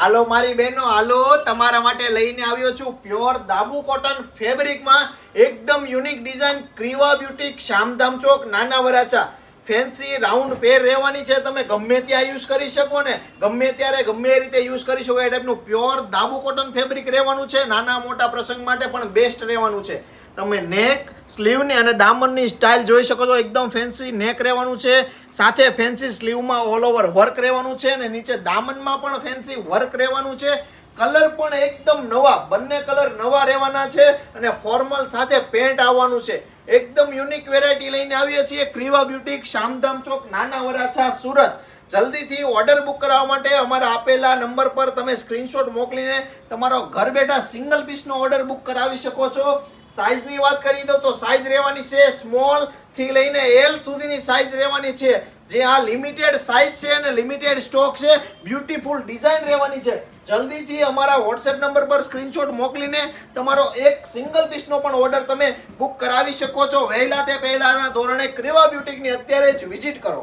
હાલો મારી બહેનો, હાલો તમારા માટે લઈને આવ્યો છું પ્યોર દાબુ કોટન ફેબ્રિકમાં એકદમ યુનિક ડિઝાઇન ક્રીવા બ્યુટીક શામધામ ચોક નાના વરાછા ફેન્સી રાઉન્ડ પેર રહેવાની છે. તમે ગમે ત્યાં યુઝ કરી શકો ને ગમે ત્યારે ગમે એ રીતે યુઝ કરી શકો. એ ટાઈપનું પ્યોર દાબુ કોટન ફેબ્રિક રહેવાનું છે. નાના મોટા પ્રસંગ માટે પણ બેસ્ટ રહેવાનું છે. તમે નેક સ્લીવની અને દામનની સ્ટાઇલ જોઈ શકો છો. એકદમ ફેન્સી નેક રહેવાનું છે, સાથે ફેન્સી સ્લીવમાં ઓલ ઓવર વર્ક રહેવાનું છે અને નીચે દામનમાં પણ ફેન્સી વર્ક રહેવાનું છે. કલર પણ એકદમ નવા, બંને કલર નવા રહેવાના છે અને ફોર્મલ સાથે પેન્ટ આવવાનું છે. એકદમ યુનિક વેરાયટી લઈને આવીએ છીએ. ક્રીવા બ્યુટીક શામધામ ચોક નાના વરાછા સુરત. જલ્દીથી ઓર્ડર બુક કરાવવા માટે અમારા આપેલા નંબર પર તમે સ્ક્રીનશોટ મોકલીને તમારો ઘર બેઠા સિંગલ પીસનો ઓર્ડર બુક કરાવી શકો છો. સાઇઝની વાત કરી દો તો સાઇઝ રહેવાની છે સ્મોલ થી લઈને એલ સુધીની સાઇઝ રહેવાની છે. જે આ લિમિટેડ સાઇઝ છે અને લિમિટેડ સ્ટોક છે. બ્યુટીફુલ ડિઝાઇન રહેવાની છે. જલ્દીથી અમારા વોટ્સએપ નંબર પર સ્ક્રીનશોટ મોકલીને તમારો એક સિંગલ પીસનો પણ ઓર્ડર તમે બુક કરાવી શકો છો. વહેલા તે પહેલાના ધોરણે ક્રીવા બ્યુટીકની અત્યારે જ વિઝિટ કરો.